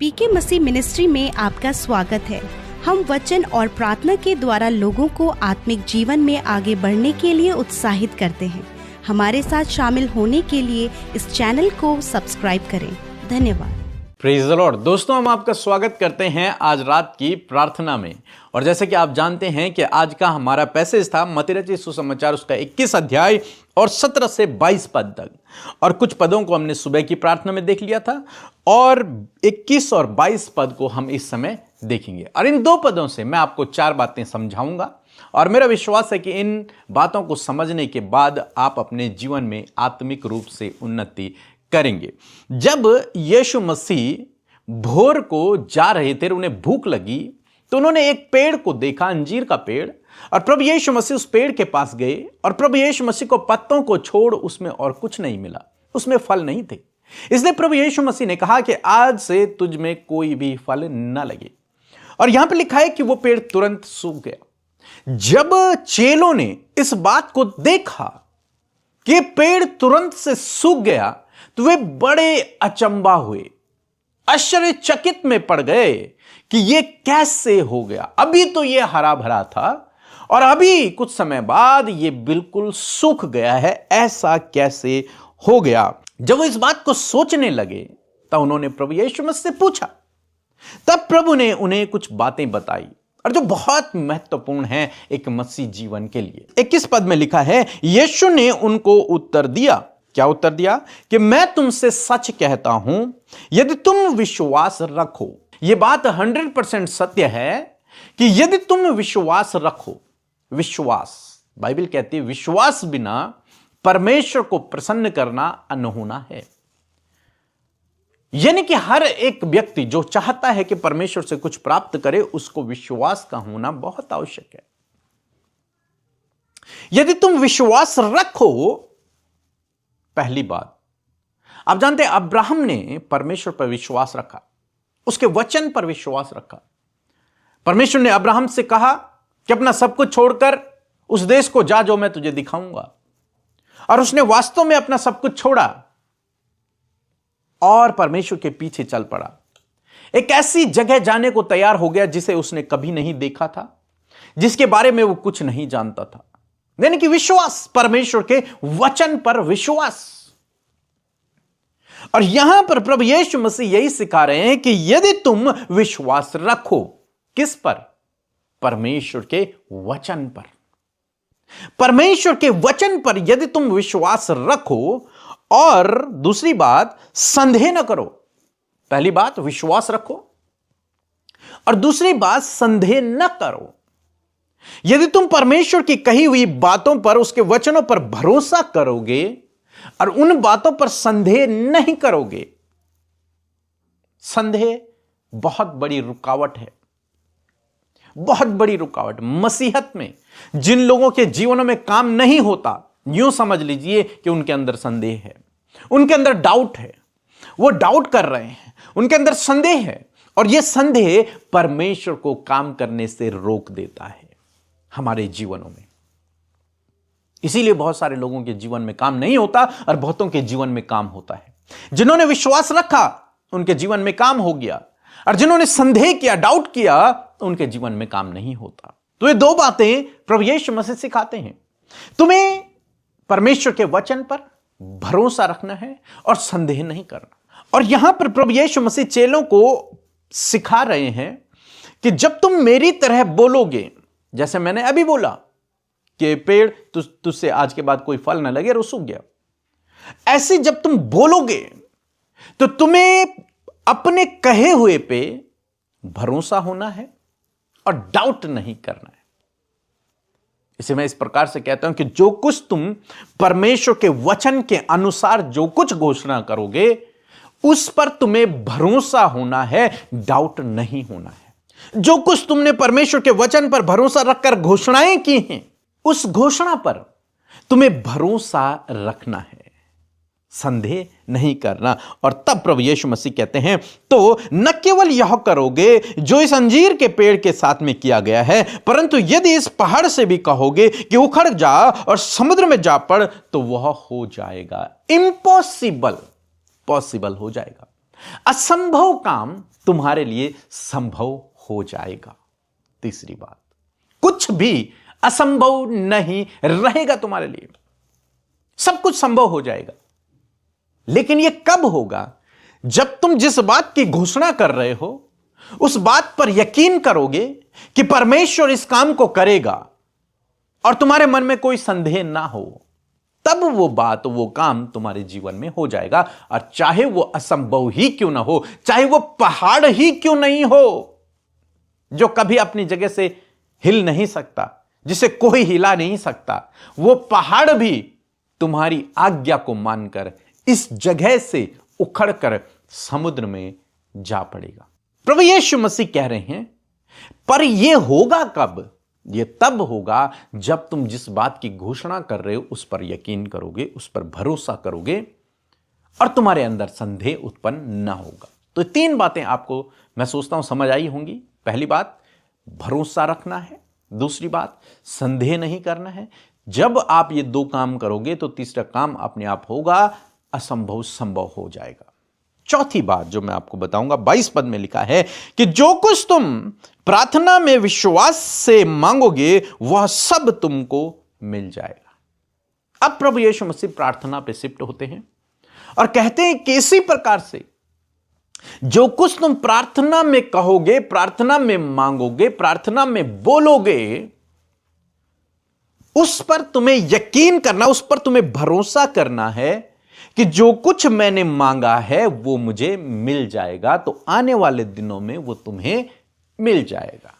पीके मसीह ministry में आपका स्वागत है। हम वचन और प्रार्थना के द्वारा लोगों को आत्मिक जीवन में आगे बढ़ने के लिए उत्साहित करते हैं। हमारे साथ शामिल होने के लिए इस चैनल को सब्सक्राइब करें। धन्यवाद। Praise the Lord. दोस्तों, हम आपका स्वागत करते हैं आज रात की प्रार्थना में। और जैसे कि आप जानते हैं कि आज का हमारा पैसेज था मत्ती रचित सुसमाचार उसका 21 अध्याय और 17 से 22 पद तक। और कुछ पदों को हमने सुबह की प्रार्थना में देख लिया था और 21 और 22 पद को हम इस समय देखेंगे। और इन दो पदों से मैं आपको 4 बातें समझाऊंगा और मेरा विश्वास है कि इन बातों को समझने के बाद आप अपने जीवन में आत्मिक रूप से उन्नति करेंगे। जब यीशु मसीह भोर को जा रहे थे, उन्हें भूख लगी, तो उन्होंने एक पेड़ को देखा, अंजीर का पेड़, और प्रभु यीशु मसीह उस पेड़ के पास गए और प्रभु यीशु मसीह को पत्तों को छोड़ उसमें और कुछ नहीं मिला, उसमें फल नहीं थे। इसलिए प्रभु यीशु मसीह ने कहा कि आज से तुझ में कोई भी फल न लगे। और यहां पर लिखा है कि वो पेड़ तुरंत सूख गया। जब चेलों ने इस बात को देखा कि पेड़ तुरंत से सूख गया, तो वे बड़े अचंबा हुए, आश्चर्यचकित में पड़ गए कि यह कैसे हो गया। अभी तो यह हरा भरा था और अभी कुछ समय बाद यह बिल्कुल सूख गया है, ऐसा कैसे हो गया। जब वो इस बात को सोचने लगे तब उन्होंने प्रभु यीशु मसीह से पूछा। तब प्रभु ने उन्हें कुछ बातें बताई और जो बहुत महत्वपूर्ण है एक मसीह जीवन के लिए। 21 पद में लिखा है, यीशु ने उनको उत्तर दिया। क्या उत्तर दिया? कि मैं तुमसे सच कहता हूं, यदि तुम विश्वास रखो। यह बात 100% सत्य है कि यदि तुम विश्वास रखो, विश्वास, बाइबल कहती है विश्वास बिना परमेश्वर को प्रसन्न करना अनहोना है। यानी कि हर एक व्यक्ति जो चाहता है कि परमेश्वर से कुछ प्राप्त करे, उसको विश्वास का होना बहुत आवश्यक है। यदि तुम विश्वास रखो, पहली बात, आप जानते हैं अब्राहम ने परमेश्वर पर विश्वास रखा, उसके वचन पर विश्वास रखा। परमेश्वर ने अब्राहम से कहा कि अपना सब कुछ छोड़कर उस देश को जा जो मैं तुझे दिखाऊंगा, और उसने वास्तव में अपना सब कुछ छोड़ा और परमेश्वर के पीछे चल पड़ा। एक ऐसी जगह जाने को तैयार हो गया जिसे उसने कभी नहीं देखा था, जिसके बारे में वो कुछ नहीं जानता था। यानी कि विश्वास, परमेश्वर के वचन पर विश्वास। और यहां पर प्रभु यीशु मसीह यही सिखा रहे हैं कि यदि तुम विश्वास रखो, किस पर? परमेश्वर के वचन पर। परमेश्वर के वचन पर यदि तुम विश्वास रखो, और दूसरी बात, संदेह न करो। पहली बात विश्वास रखो और दूसरी बात संदेह न करो। यदि तुम परमेश्वर की कही हुई बातों पर, उसके वचनों पर भरोसा करोगे और उन बातों पर संदेह नहीं करोगे, संदेह बहुत बड़ी रुकावट है, बहुत बड़ी रुकावट। मसीहत में जिन लोगों के जीवनों में काम नहीं होता, यूं समझ लीजिए कि उनके अंदर संदेह है, उनके अंदर डाउट है, वो डाउट कर रहे हैं, उनके अंदर संदेह है, और यह संदेह परमेश्वर को काम करने से रोक देता है हमारे जीवनों में। इसीलिए बहुत सारे लोगों के जीवन में काम नहीं होता और बहुतों के जीवन में काम होता है। जिन्होंने विश्वास रखा उनके जीवन में काम हो गया, और जिन्होंने संदेह किया, डाउट किया, उनके जीवन में काम नहीं होता। तो ये दो बातें प्रभु यीशु मसीह सिखाते हैं। तुम्हें परमेश्वर के वचन पर भरोसा रखना है और संदेह नहीं करना। और यहां पर प्रभु यीशु मसीह चेलों को सिखा रहे हैं कि जब तुम मेरी तरह बोलोगे, जैसे मैंने अभी बोला कि पेड़ तुझसे आज के बाद कोई फल ना लगे और सूख गया, ऐसे जब तुम बोलोगे तो तुम्हें अपने कहे हुए पे भरोसा होना है और डाउट नहीं करना है। इसे मैं इस प्रकार से कहता हूं कि जो कुछ तुम परमेश्वर के वचन के अनुसार जो कुछ घोषणा करोगे, उस पर तुम्हें भरोसा होना है, डाउट नहीं होना है। जो कुछ तुमने परमेश्वर के वचन पर भरोसा रखकर घोषणाएं की हैं, उस घोषणा पर तुम्हें भरोसा रखना है, संदेह नहीं करना। और तब प्रभु यीशु मसीह कहते हैं, तो न केवल यह करोगे जो इस अंजीर के पेड़ के साथ में किया गया है, परंतु यदि इस पहाड़ से भी कहोगे कि उखड़ जा और समुद्र में जा पड़, तो वह हो जाएगा। इम्पॉसिबल पॉसिबल हो जाएगा। असंभव काम तुम्हारे लिए संभव हो जाएगा। तीसरी बात, कुछ भी असंभव नहीं रहेगा तुम्हारे लिए, सब कुछ संभव हो जाएगा। लेकिन यह कब होगा? जब तुम जिस बात की घोषणा कर रहे हो उस बात पर यकीन करोगे कि परमेश्वर इस काम को करेगा और तुम्हारे मन में कोई संदेह ना हो, तब वो बात, वो काम तुम्हारे जीवन में हो जाएगा। और चाहे वो असंभव ही क्यों ना हो, चाहे वो पहाड़ ही क्यों नहीं हो जो कभी अपनी जगह से हिल नहीं सकता, जिसे कोई हिला नहीं सकता, वो पहाड़ भी तुम्हारी आज्ञा को मानकर इस जगह से उखड़कर समुद्र में जा पड़ेगा। प्रभु यीशु मसीह कह रहे हैं, पर यह होगा कब? यह तब होगा जब तुम जिस बात की घोषणा कर रहे हो उस पर यकीन करोगे, उस पर भरोसा करोगे और तुम्हारे अंदर संदेह उत्पन्न न होगा। तो 3 बातें आपको मैं सोचता हूं समझ आई होंगी। पहली बात, भरोसा रखना है। दूसरी बात, संदेह नहीं करना है। जब आप ये 2 काम करोगे तो तीसरा काम अपने आप होगा, असंभव संभव हो जाएगा। चौथी बात जो मैं आपको बताऊंगा, 22 पद में लिखा है कि जो कुछ तुम प्रार्थना में विश्वास से मांगोगे वह सब तुमको मिल जाएगा। अब प्रभु यीशु मसीह प्रार्थना पे शिफ्ट होते हैं और कहते हैं कि इसी प्रकार से जो कुछ तुम प्रार्थना में कहोगे, प्रार्थना में मांगोगे, प्रार्थना में बोलोगे, उस पर तुम्हें यकीन करना, उस पर तुम्हें भरोसा करना है कि जो कुछ मैंने मांगा है वो मुझे मिल जाएगा। तो आने वाले दिनों में वो तुम्हें मिल जाएगा।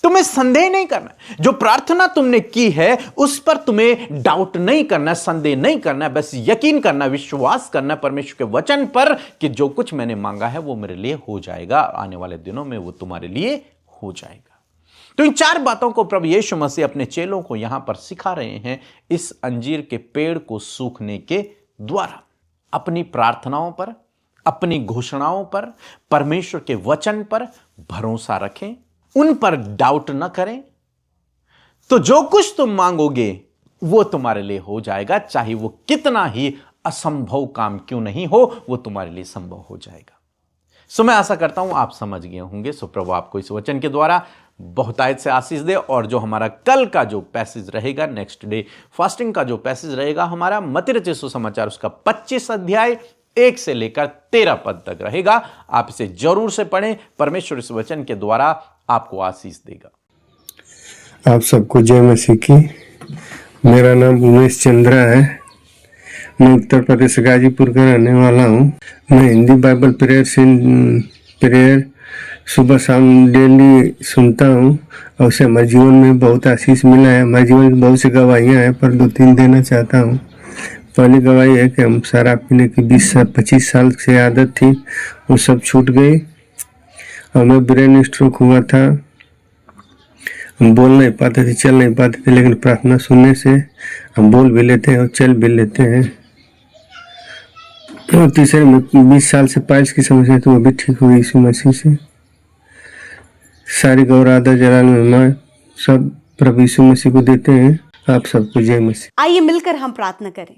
तुम्हें संदेह नहीं करना, जो प्रार्थना तुमने की है उस पर तुम्हें डाउट नहीं करना, संदेह नहीं करना, बस यकीन करना, विश्वास करना परमेश्वर के वचन पर कि जो कुछ मैंने मांगा है वो मेरे लिए हो जाएगा, आने वाले दिनों में वो तुम्हारे लिए हो जाएगा। तो इन 4 बातों को प्रभु यीशु मसीह अपने चेलों को यहां पर सिखा रहे हैं इस अंजीर के पेड़ को सूखने के द्वारा। अपनी प्रार्थनाओं पर, अपनी घोषणाओं पर, परमेश्वर के वचन पर भरोसा रखें, उन पर डाउट न करें, तो जो कुछ तुम मांगोगे वो तुम्हारे लिए हो जाएगा। चाहे वो कितना ही असंभव काम क्यों नहीं हो, वो तुम्हारे लिए संभव हो जाएगा। सो मैं आशा करता हूं आप समझ गए होंगे। सो प्रभु आपको इस वचन के द्वारा बहुतायत से आशीष दे। और जो हमारा कल का जो पैसेज रहेगा, नेक्स्ट डे फास्टिंग का जो पैसेज रहेगा हमारा, मत्ती रचित सुसमाचार उसका 25 अध्याय 1 से लेकर 13 पद तक रहेगा। आप इसे जरूर से पढ़ें, परमेश्वर इस वचन के द्वारा आपको आशीष देगा। आप सबको जय मसीह की। मेरा नाम उमेश चंद्रा है। मैं उत्तर प्रदेश गाजीपुर का रहने वाला हूँ। मैं हिंदी बाइबल प्रेयर सुबह शाम डेली सुनता हूँ और उससे हमारे जीवन में बहुत आशीष मिला है। हमारे जीवन में बहुत सी गवाहियाँ हैं, पर 2-3 देना चाहता हूँ। पहली गवाही है कि हम शराब पीने की 20-25 साल से आदत थी, वो सब छूट गई। हमें ब्रेन स्ट्रोक हुआ था, हम बोल नहीं पाते थे, चल नहीं पाते थे, लेकिन प्रार्थना सुनने से हम बोल भी लेते हैं और चल भी लेते हैं। और तीसरे में 20 साल से पाइल्स की समस्या थी, वो भी ठीक हुई यीशु मसीह से। सारी गौरादा जलाल में सब प्रभु यीशु मसीह को देते हैं। आप सबको जय मसीह। आइए मिलकर हम प्रार्थना करें।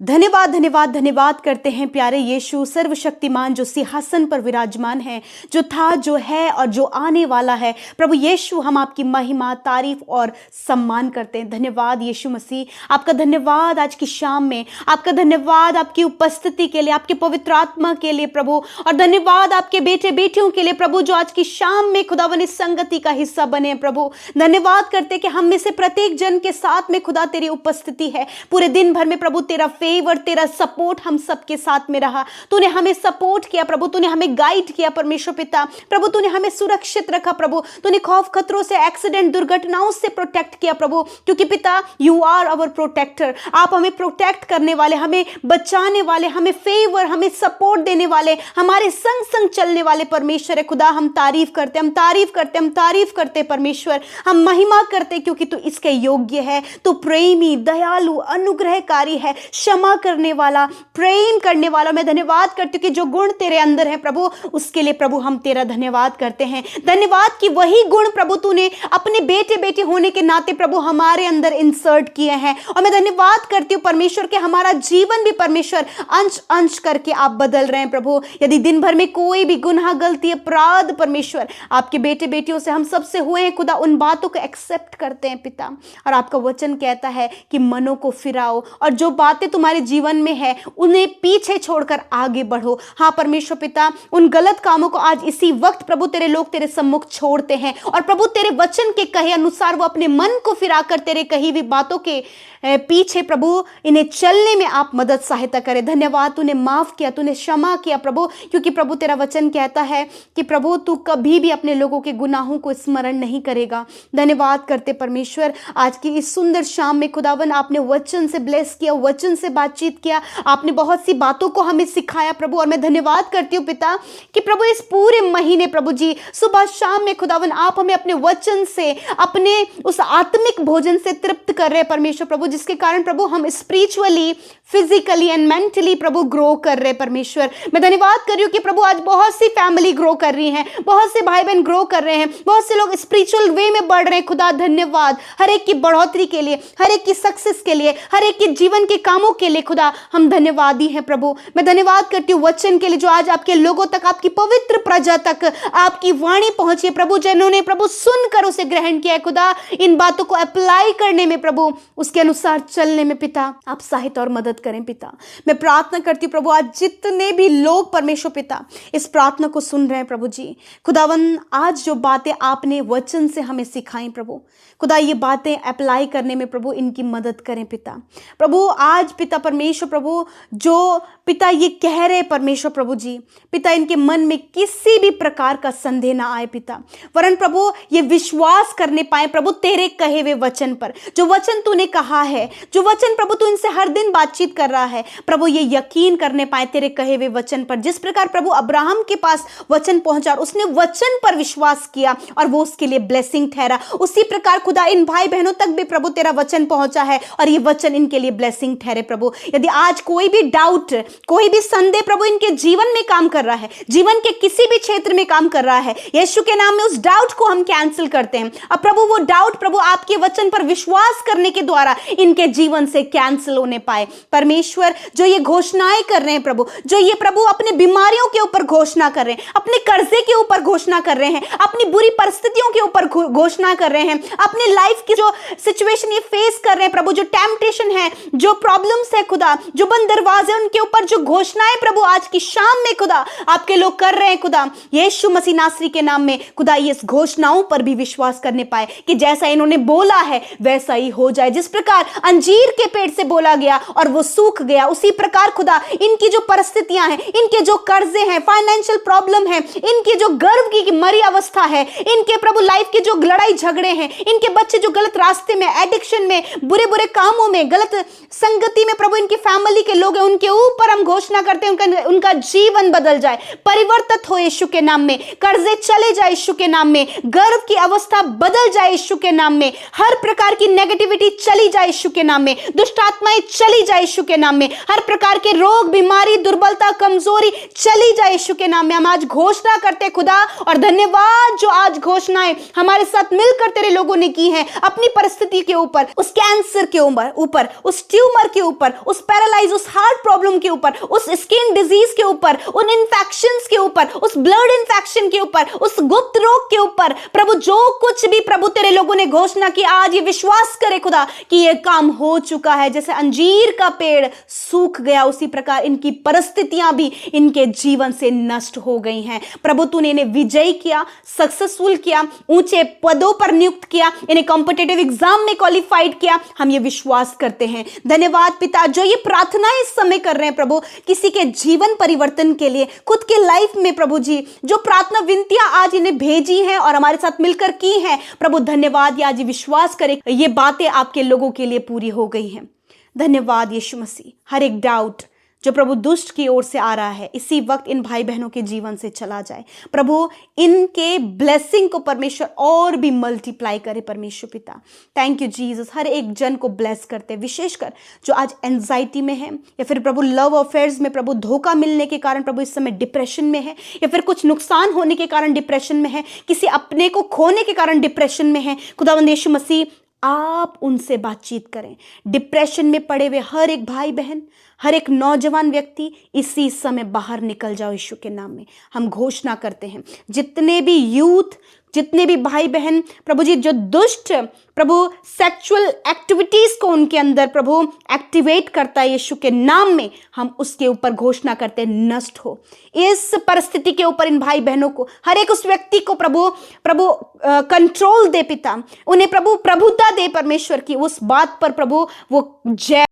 धन्यवाद धन्यवाद धन्यवाद करते हैं प्यारे यीशु सर्वशक्तिमान, जो सिंहासन पर विराजमान है, जो था, जो है और जो आने वाला है। प्रभु यीशु, हम आपकी महिमा, तारीफ और सम्मान करते हैं। धन्यवाद यीशु मसीह, आपका धन्यवाद आज की शाम में, आपका धन्यवाद आपकी उपस्थिति के लिए, आपके पवित्र आत्मा के लिए प्रभु, और धन्यवाद आपके बेटे बेटियों के लिए प्रभु, जो आज की शाम में खुदावन इस संगति का हिस्सा बने प्रभु। धन्यवाद करते कि हम में से प्रत्येक जन के साथ में खुदा तेरी उपस्थिति है। पूरे दिन भर में प्रभु तेरा फेवर, तेरा सपोर्ट हम सबके साथ में रहा। तूने हमें सपोर्ट किया प्रभु, तूने हमें गाइड किया परमेश्वर पिता। प्रभु तूने हमें सुरक्षित रखा प्रभु, तूने खौफ खतरों से, एक्सीडेंट, दुर्घटनाओं से प्रोटेक्ट किया प्रभु, क्योंकि पिता यू आर आवर प्रोटेक्टर। आप हमें प्रोटेक्ट करने वाले, हमें बचाने वाले, हमें फेवर, हमें सपोर्ट देने वाले, हमारे संग संग चलने वाले परमेश्वर है खुदा। हम तारीफ करते, हम तारीफ करते, हम तारीफ करते परमेश्वर, हम महिमा करते, क्योंकि तू इसके योग्य है। तू प्रेमी, दयालु, अनुग्रहकारी है, क्षमा क्षमा करने वाला, प्रेम करने वाला। मैं धन्यवाद करती हूँ कि जो गुण तेरे अंदर है प्रभु, उसके लिए प्रभु हम तेरा धन्यवाद करते हैं। धन्यवाद कि वही गुण प्रभु तूने अपने बेटे बेटे होने के नाते प्रभु हमारे अंदर इंसर्ट किए हैं। और मैं धन्यवाद करती हूँ परमेश्वर के हमारा जीवन भी परमेश्वर अंश अंश करके आप बदल रहे हैं प्रभु। यदि दिन भर में कोई भी गुनाह, गलती, अपराध परमेश्वर आपके बेटे बेटियों से हम सबसे हुए हैं खुदा, उन बातों को एक्सेप्ट करते हैं पिता। और आपका वचन कहता है कि मनों को फिराओ और जो बातें तुम्हारे जीवन में है उन्हें पीछे छोड़कर आगे बढ़ो। हाँ परमेश्वर पिता, उन गलत कामों को आज इसी वक्त प्रभु तेरे लोग तेरे सम्मुख छोड़ते हैं और प्रभु तेरे वचन के कहे अनुसार वो अपने मन को फिराकर तेरे कही हुई बातों के पीछे प्रभु इन्हें चलने में आप मदद सहायता करें। धन्यवाद, तूने माफ किया, तूने क्षमा किया प्रभु, क्योंकि प्रभु तेरा वचन कहता है कि प्रभु तू कभी भी अपने लोगों के गुनाहों को स्मरण नहीं करेगा। धन्यवाद करते परमेश्वर, आज की इस सुंदर शाम में खुदावन आपने वचन से ब्लेस किया, वचन से बातचीत किया, आपने बहुत सी बातों को हमें सिखाया प्रभु। और मैं धन्यवाद करती हूँ पिता कि प्रभु इस पूरे महीने प्रभु जी सुबह शाम में खुदावन आप हमें अपने वचन से, अपने उस आत्मिक भोजन से तृप्त कर रहे हैं परमेश्वर प्रभु, जिसके कारण प्रभु हम spiritually, physically and mentally Prabhu grow कर रहे हैं परमेश्वर। मैं धन्यवाद कर रही हूँ कि प्रभु आज बहुत सी फैमिली ग्रो कर रही हैं, बहुत से भाई बहन ग्रो कर रहे हैं, बहुत से लोग स्पिरिचुअल वे में बढ़ रहे हैं। खुदा धन्यवाद हर एक की बढ़ोतरी के लिए, हर एक की सक्सेस के लिए, हर एक के जीवन के कामों के लिए खुदा हम धन्यवादी हैं प्रभु। मैं धन्यवाद करती हूँ वचन के लिए जो आज आपके लोगों तक, आपकी पवित्र प्रजा तक आपकी वाणी पहुंची है प्रभु, जिन्होंने प्रभु सुनकर उसे ग्रहण किया है खुदा, इन बातों को अप्लाई करने में प्रभु, उसके अनुसार चलने में पिता आप सहायता और मदद करें पिता। मैं प्रार्थना करती हूँ प्रभु आज जितने भी लोग परमेश्वर पिता इस प्रार्थना को सुन रहे हैं प्रभु जी, खुदावन आज जो बातें आपने वचन से हमें सिखाई प्रभु, खुदा ये बातें अप्लाई करने में प्रभु इनकी मदद करें पिता। प्रभु आज पिता परमेश्वर प्रभु जो पिता ये कह रहे परमेश्वर प्रभु जी, पिता इनके मन में किसी भी प्रकार का संदेह ना आए पिता, वरन प्रभु ये विश्वास करने पाए प्रभु तेरे कहे हुए वचन पर, जो वचन तूने कहा है, जो वचन प्रभु तू इनसे हर दिन बातचीत कर रहा है प्रभु, ये यकीन करने पाए तेरे कहे हुए वचन पर। जिस प्रकार प्रभु अब्राहम के पास वचन पहुंचा, उसने वचन पर विश्वास किया और वो उसके लिए ब्लेसिंग ठहरा, उसी प्रकार खुदा इन भाई बहनों तक भी प्रभु तेरा वचन पहुंचा है और ये वचन इनके लिए ब्लेसिंग ठहरे प्रभु। यदि आज कोई भी डाउट, कोई भी संदेह प्रभु इनके जीवन में काम कर रहा है, जीवन के किसी भी क्षेत्र में काम कर रहा है, यीशु के नाम में उस डाउट को हम कैंसिल करते हैं। अब प्रभु वो डाउट प्रभु आपके वचन पर विश्वास करने के द्वारा इनके जीवन से कैंसिल होने पाए परमेश्वर। जो ये घोषणाएं कर रहे हैं प्रभु, जो ये प्रभु अपने बीमारियों के ऊपर घोषणा कर रहे हैं, अपने कर्जे के ऊपर घोषणा कर रहे हैं, अपनी बुरी परिस्थितियों के ऊपर घोषणा कर रहे हैं, अपने लाइफ की जो सिचुएशन ये फेस कर रहे हैं प्रभु, जो टेम्पटेशन है, जो प्रॉब्लम्स है खुदा, जो बंद दरवाजे, उनके ऊपर जो घोषणाएं प्रभु आज की शाम में खुदा आपके लोग कर रहे हैं खुदा, यीशु मसीह नासरी के नाम में खुदा ये इस घोषणाओं पर भी विश्वास करने पाए कि जैसा इन्होंने बोला है वैसा ही हो जाए। जिस प्रकार अंजीर के पेड़ से बोला गया और वो सूख गया, उसी प्रकार खुदा इनकी जो परिस्थितियां हैं, इनके जो कर्जे हैं, फाइनेंशियल प्रॉब्लम है, इनकी जो गर्भ की मरी अवस्था है, इनके प्रभु लाइफ के जो लड़ाई झगड़े हैं, इनके बच्चे जो गलत रास्ते में, एडिक्शन में, बुरे बुरे कामों में, गलत संगति में प्रभु इनकी फैमिली के लोग हैं, उनके ऊपर हम घोषणा करते हैं उनका जीवन बदल जाए, परिवर्तित हो यीशु के नाम में, कर्जे चले जाए यीशु के नाम में, गर्भ की अवस्था बदल जाए यीशु के नाम में, हर प्रकार की नेगेटिविटी चली जाए यीशु के नाम में, दुष्ट आत्माएं चली जाए यीशु के नाम में, हर प्रकार के रोग, बीमारी, दुर्बलता, कमजोरी चली जाए यीशु के नाम में। हम आज घोषणा करते खुदा, और धन्यवाद जो आज घोषणाएं हमारे साथ मिलकर तेरे लोगों ने की हैं अपनी परिस्थिति के ऊपर, उस कैंसर के ऊपर, उस ट्यूमर के ऊपर, उस पैरालाइज, उस हार्ट प्रॉब्लम के ऊपर, उस स्किन डिजीज के ऊपर, उन इन्फेक्शंस के ऊपर, उस ब्लड इन्फेक्शन के ऊपर, उस गुप्त रोग के ऊपर प्रभु, जो कुछ भी प्रभु तेरे लोगों ने घोषणा की, आज ये विश्वास करे खुदा कि ये काम हो चुका है। जैसे अंजीर का पेड़ सूख गया, उसी प्रकार इनकी परिस्थितियां भी इनके जीवन से नष्ट हो गई हैं प्रभु। तूने इन्हें विजयी किया, सक्सेसफुल किया, ऊंचे पदों पर नियुक्त किया, इन्हें कॉम्पिटिटिव एग्जाम में क्वालिफाइड किया, हम ये विश्वास करते हैं। धन्यवाद पिता, जो ये प्रार्थना इस समय कर रहे हैं प्रभु, किसी के जीवन परिवर्तन के लिए, खुद के लाइफ में प्रभु जी, जो प्रार्थना विनतियां आज इन्हें भेजी हैं और हमारे साथ मिलकर की हैं प्रभु, धन्यवाद। आज विश्वास करें ये बातें आपके लोगों के लिए पूरी हो गई हैं। धन्यवाद यीशु मसीह। हर एक डाउट जो प्रभु दुष्ट की ओर से आ रहा है, इसी वक्त इन भाई बहनों के जीवन से चला जाए। प्रभु इनके ब्लेसिंग को परमेश्वर और भी मल्टीप्लाई करे परमेश्वर पिता। Thank you Jesus. हर एक जन को ब्लेस करते, विशेषकर जो आज एंजाइटी में है, या फिर प्रभु लव अफेयर्स में प्रभु धोखा मिलने के कारण प्रभु इस समय डिप्रेशन में है, या फिर कुछ नुकसान होने के कारण डिप्रेशन में है, किसी अपने को खोने के कारण डिप्रेशन में है। खुदावंद यीशु मसीह, आप उनसे बातचीत करें। डिप्रेशन में पड़े हुए हर एक भाई बहन, हर एक नौजवान व्यक्ति इसी समय बाहर निकल जाओ यीशु के नाम में। हम घोषणा करते हैं, जितने भी यूथ, जितने भी भाई बहन प्रभु जी, जो दुष्ट प्रभु सेक्सुअल एक्टिविटीज को उनके अंदर प्रभु एक्टिवेट करता है, यीशु के नाम में हम उसके ऊपर घोषणा करते हैं, नष्ट हो। इस परिस्थिति के ऊपर इन भाई बहनों को, हर एक उस व्यक्ति को प्रभु कंट्रोल दे पिता, उन्हें प्रभु प्रभुता दे परमेश्वर की, उस बात पर प्रभु वो जय